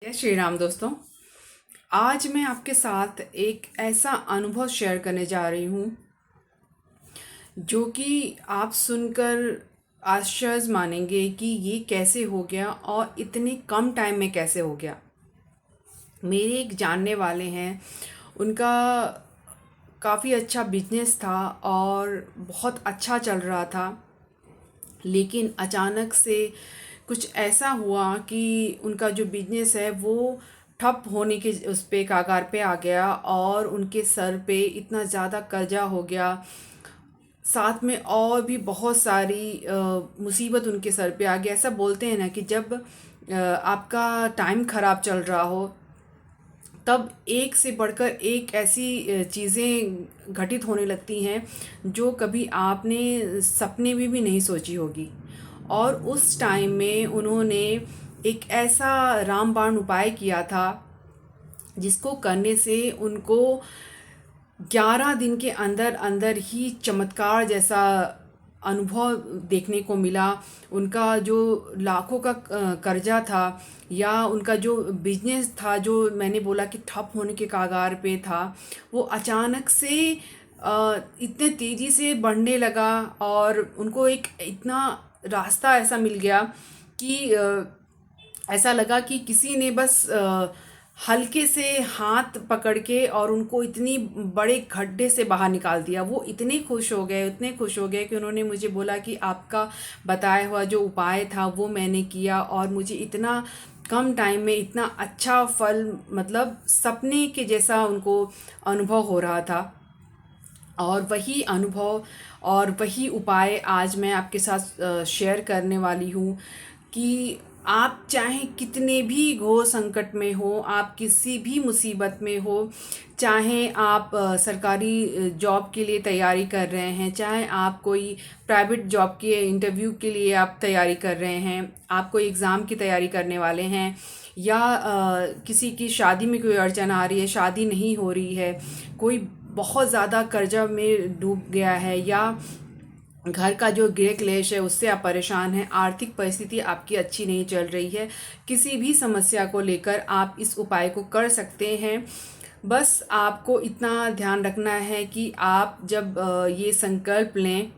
जय श्री राम दोस्तों। आज मैं आपके साथ एक ऐसा अनुभव शेयर करने जा रही हूँ जो कि आप सुनकर आश्चर्य मानेंगे कि ये कैसे हो गया और इतने कम टाइम में कैसे हो गया। मेरे एक जानने वाले हैं, उनका काफ़ी अच्छा बिजनेस था और बहुत अच्छा चल रहा था, लेकिन अचानक से कुछ ऐसा हुआ कि उनका जो बिजनेस है वो ठप होने के उस पे कागार पे आ गया और उनके सर पे इतना ज़्यादा कर्जा हो गया। साथ में और भी बहुत सारी मुसीबत उनके सर पे आ गया। ऐसा बोलते हैं ना कि जब आपका टाइम ख़राब चल रहा हो तब एक से बढ़कर एक ऐसी चीज़ें घटित होने लगती हैं जो कभी आपने सपने में भी नहीं सोची होगी। और उस टाइम में उन्होंने एक ऐसा रामबाण उपाय किया था जिसको करने से उनको 11 दिन के अंदर अंदर ही चमत्कार जैसा अनुभव देखने को मिला। उनका जो लाखों का कर्जा था या उनका जो बिजनेस था, जो मैंने बोला कि ठप होने के कागार पे था, वो अचानक से इतने तेज़ी से बढ़ने लगा और उनको एक इतना रास्ता ऐसा मिल गया कि ऐसा लगा कि किसी ने बस हल्के से हाथ पकड़ के और उनको इतनी बड़े गड्ढे से बाहर निकाल दिया। वो इतने खुश हो गए, इतने खुश हो गए कि उन्होंने मुझे बोला कि आपका बताया हुआ जो उपाय था वो मैंने किया और मुझे इतना कम टाइम में इतना अच्छा फल, मतलब सपने के जैसा उनको अनुभव हो रहा था। और वही अनुभव और वही उपाय आज मैं आपके साथ शेयर करने वाली हूँ कि आप चाहे कितने भी घोर संकट में हो, आप किसी भी मुसीबत में हो, चाहे आप सरकारी जॉब के लिए तैयारी कर रहे हैं, चाहे आप कोई प्राइवेट जॉब के इंटरव्यू के लिए आप तैयारी कर रहे हैं, आप कोई एग्ज़ाम की तैयारी करने वाले हैं, या किसी की शादी में कोई अड़चन आ रही है, शादी नहीं हो रही है, कोई बहुत ज़्यादा कर्जा में डूब गया है, या घर का जो गृह क्लेश है उससे आप परेशान हैं, आर्थिक परिस्थिति आपकी अच्छी नहीं चल रही है, किसी भी समस्या को लेकर आप इस उपाय को कर सकते हैं। बस आपको इतना ध्यान रखना है कि आप जब ये संकल्प लें,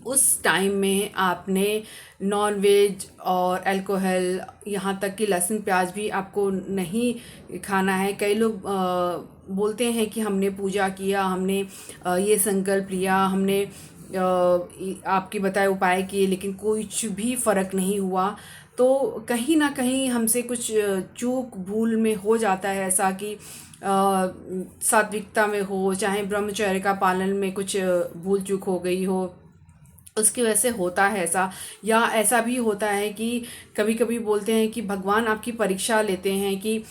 उस टाइम में आपने नॉन वेज और अल्कोहल, यहाँ तक कि लहसुन प्याज भी आपको नहीं खाना है। कई लोग बोलते हैं कि हमने पूजा किया, हमने ये संकल्प लिया, हमने आपके बताए उपाय किए, लेकिन कुछ भी फ़र्क नहीं हुआ। तो कहीं ना कहीं हमसे कुछ चूक भूल में हो जाता है ऐसा कि सात्विकता में हो, चाहे ब्रह्मचर्य का पालन में कुछ भूल चूक हो गई हो, उसकी वजह से होता है ऐसा। या ऐसा भी होता है कि कभी कभी बोलते हैं कि भगवान आपकी परीक्षा लेते हैं कि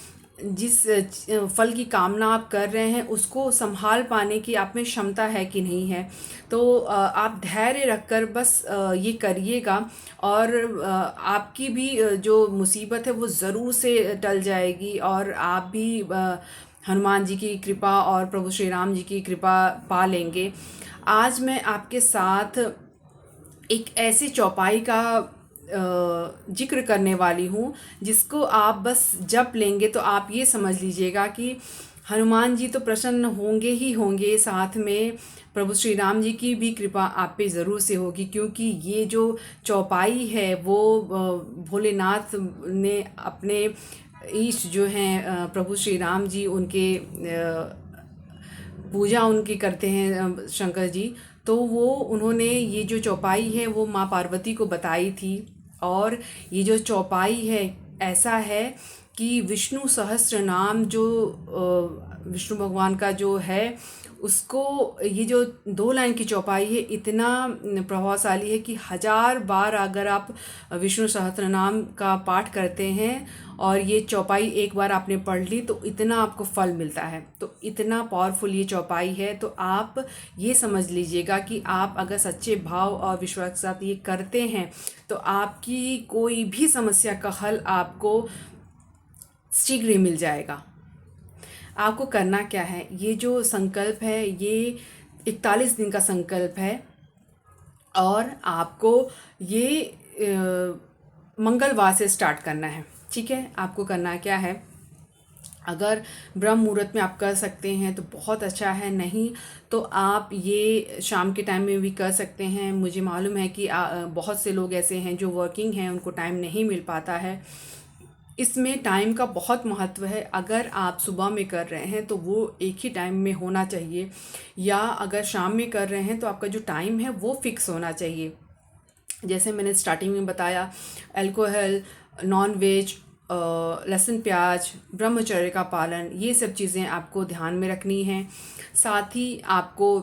जिस फल की कामना आप कर रहे हैं उसको संभाल पाने की आप में क्षमता है कि नहीं है। तो आप धैर्य रखकर बस ये करिएगा और आपकी भी जो मुसीबत है वो ज़रूर से टल जाएगी और आप भी हनुमान जी की कृपा और प्रभु श्री राम जी की कृपा पा लेंगे। आज मैं आपके साथ एक ऐसी चौपाई का जिक्र करने वाली हूँ जिसको आप बस जप लेंगे तो आप ये समझ लीजिएगा कि हनुमान जी तो प्रसन्न होंगे ही होंगे, साथ में प्रभु श्री राम जी की भी कृपा आप पे ज़रूर से होगी, क्योंकि ये जो चौपाई है वो भोलेनाथ ने अपने ईष्ट जो हैं प्रभु श्री राम जी, उनके पूजा उनकी करते हैं शंकर जी। तो वो उन्होंने ये जो चौपाई है वो माँ पार्वती को बताई थी। और ये जो चौपाई है ऐसा है कि विष्णु सहस्त्र नाम जो विष्णु भगवान का जो है उसको, ये जो 2 लाइन की चौपाई है इतना प्रभावशाली है कि 1000 बार अगर आप विष्णु सहस्त्र नाम का पाठ करते हैं और ये चौपाई एक बार आपने पढ़ ली तो इतना आपको फल मिलता है। तो इतना पावरफुल ये चौपाई है। तो आप ये समझ लीजिएगा कि आप अगर सच्चे भाव और विश्वास के साथ ये करते हैं तो आपकी कोई भी समस्या का हल आपको शीघ्र ही मिल जाएगा। आपको करना क्या है, ये जो संकल्प है ये 41 दिन का संकल्प है और आपको ये मंगलवार से स्टार्ट करना है। ठीक है, आपको करना क्या है, अगर ब्रह्म मुहूर्त में आप कर सकते हैं तो बहुत अच्छा है, नहीं तो आप ये शाम के टाइम में भी कर सकते हैं। मुझे मालूम है कि बहुत से लोग ऐसे हैं जो वर्किंग हैं, उनको टाइम नहीं मिल पाता है। इसमें टाइम का बहुत महत्व है। अगर आप सुबह में कर रहे हैं तो वो एक ही टाइम में होना चाहिए, या अगर शाम में कर रहे हैं तो आपका जो टाइम है वो फिक्स होना चाहिए। जैसे मैंने स्टार्टिंग में बताया, अल्कोहल, नॉन वेज, लहसुन प्याज, ब्रह्मचर्य का पालन, ये सब चीज़ें आपको ध्यान में रखनी है। साथ ही आपको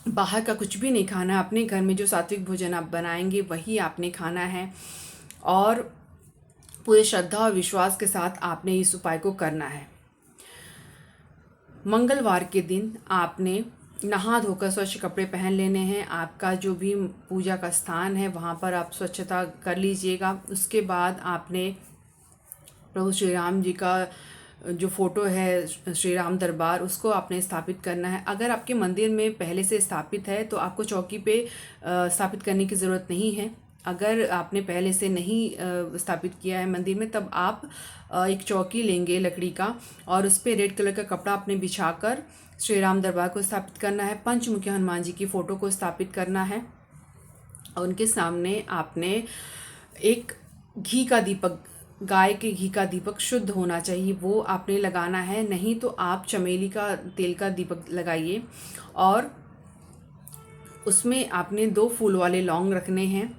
बाहर का कुछ भी नहीं खाना है, अपने घर में जो सात्विक भोजन आप बनाएंगे वही आपने खाना है, और पूरे श्रद्धा और विश्वास के साथ आपने इस उपाय को करना है। मंगलवार के दिन आपने नहा धोकर स्वच्छ कपड़े पहन लेने हैं। आपका जो भी पूजा का स्थान है वहाँ पर आप स्वच्छता कर लीजिएगा। उसके बाद आपने प्रभु श्री राम जी का जो फ़ोटो है, श्री राम दरबार, उसको आपने स्थापित करना है। अगर आपके मंदिर में पहले से स्थापित है तो आपको चौकी पे स्थापित करने की ज़रूरत नहीं है। अगर आपने पहले से नहीं स्थापित किया है मंदिर में, तब आप एक चौकी लेंगे लकड़ी का, और उस पर रेड कलर का कपड़ा आपने बिछाकर श्री राम दरबार को स्थापित करना है। पंचमुखी हनुमान जी की फ़ोटो को स्थापित करना है, और उनके सामने आपने एक घी का दीपक, गाय के घी का दीपक शुद्ध होना चाहिए, वो आपने लगाना है। नहीं तो आप चमेली का तेल का दीपक लगाइए, और उसमें आपने 2 फूल वाले लौंग रखने हैं।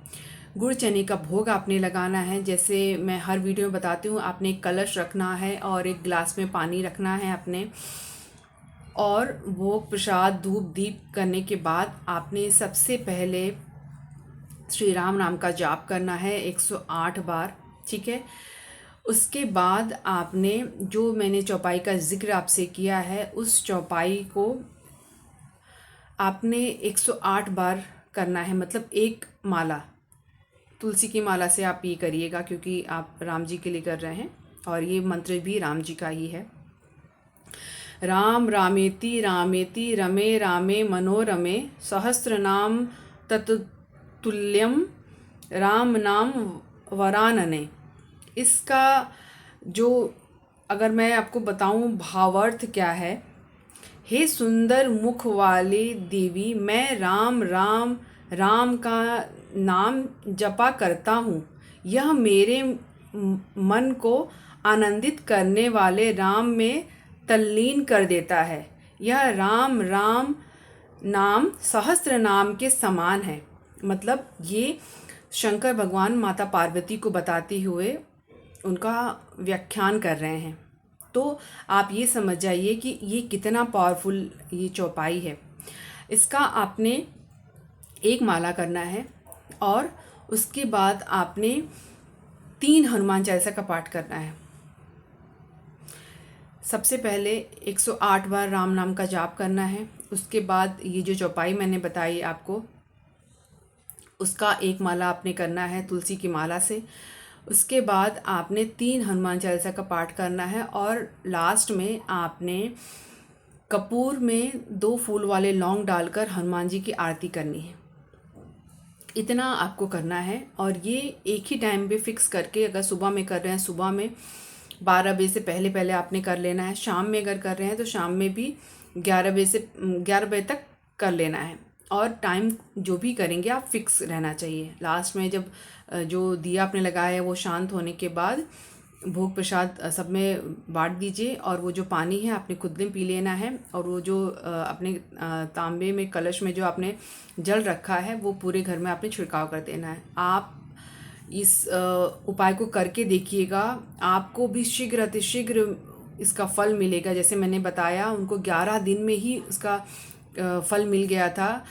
गुड़ चने का भोग आपने लगाना है। जैसे मैं हर वीडियो में बताती हूँ, आपने एक कलश रखना है और एक गिलास में पानी रखना है अपने, और भोग प्रसाद धूप दीप करने के बाद आपने सबसे पहले श्री राम नाम का जाप करना है 108 बार। ठीक है, उसके बाद आपने जो मैंने चौपाई का जिक्र आपसे किया है, उस चौपाई को आपने 108 बार करना है। मतलब एक माला, तुलसी की माला से आप ये करिएगा, क्योंकि आप राम जी के लिए कर रहे हैं, और ये मंत्र भी राम जी का ही है। राम रामेति रामेति रमे रामे मनोरमे सहस्रनाम तत्तुल्यम राम नाम वरानने। इसका जो, अगर मैं आपको बताऊं भावार्थ क्या है, हे सुंदर मुख वाली देवी, मैं राम राम राम का नाम जपा करता हूँ। यह मेरे मन को आनंदित करने वाले राम में तल्लीन कर देता है। यह राम राम नाम सहस्त्र नाम के समान है। मतलब ये शंकर भगवान माता पार्वती को बताते हुए उनका व्याख्यान कर रहे हैं। तो आप ये समझ जाइए कि ये कितना पावरफुल ये चौपाई है। इसका आपने एक माला करना है, और उसके बाद आपने 3 हनुमान चालीसा का पाठ करना है। सबसे पहले 108 बार राम नाम का जाप करना है। उसके बाद ये जो चौपाई मैंने बताई आपको, उसका एक माला आपने करना है तुलसी की माला से। उसके बाद आपने 3 हनुमान चालीसा का पाठ करना है, और लास्ट में आपने कपूर में 2 फूल वाले लौंग डालकर हनुमान जी की आरती करनी है। इतना आपको करना है, और ये एक ही टाइम पे फिक्स करके, अगर सुबह में कर रहे हैं सुबह में 12 बजे से पहले पहले आपने कर लेना है। शाम में अगर कर रहे हैं तो शाम में भी 11 बजे तक कर लेना है। और टाइम जो भी करेंगे आप फिक्स रहना चाहिए। लास्ट में जब जो दिया आपने लगाया है वो शांत होने के बाद भोग प्रसाद सब में बांट दीजिए, और वो जो पानी है आपने खुद में पी लेना है, और वो जो अपने तांबे में कलश में जो आपने जल रखा है वो पूरे घर में आपने छिड़काव कर देना है। आप इस उपाय को करके देखिएगा, आपको भी शीघ्र अतिशीघ्र इसका फल मिलेगा। जैसे मैंने बताया, उनको 11 दिन में ही उसका फल मिल गया था।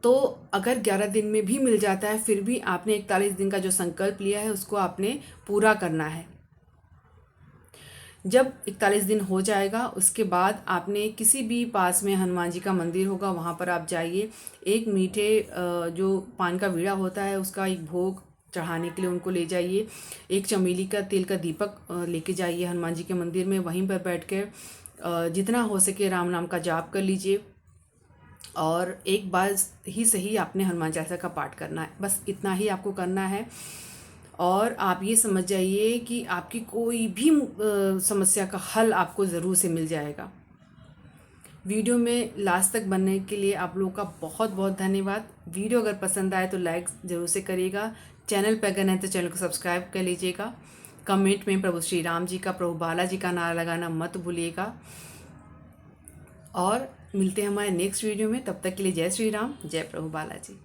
तो अगर 11 दिन में भी मिल जाता है, फिर भी आपने 41 दिन का जो संकल्प लिया है उसको आपने पूरा करना है। जब 41 दिन हो जाएगा, उसके बाद आपने किसी भी पास में हनुमान जी का मंदिर होगा वहाँ पर आप जाइए। एक मीठे जो पान का वीड़ा होता है उसका एक भोग चढ़ाने के लिए उनको ले जाइए। एक चमेली का तेल का दीपक लेके जाइए हनुमान जी के मंदिर में। वहीं पर बैठ कर जितना हो सके राम नाम का जाप कर लीजिए, और एक बार ही सही आपने हनुमान चालीसा का पाठ करना है। बस इतना ही आपको करना है। और आप ये समझ जाइए कि आपकी कोई भी समस्या का हल आपको ज़रूर से मिल जाएगा। वीडियो में लास्ट तक बनने के लिए आप लोगों का बहुत बहुत धन्यवाद। वीडियो अगर पसंद आए तो लाइक ज़रूर से करिएगा। चैनल पर अगर नहीं तो चैनल को सब्सक्राइब कर लीजिएगा। कमेंट में प्रभु श्री राम जी का, प्रभु बालाजी का नारा लगाना मत भूलिएगा। और मिलते हैं हमारे नेक्स्ट वीडियो में। तब तक के लिए जय श्री राम, जय प्रभु बालाजी।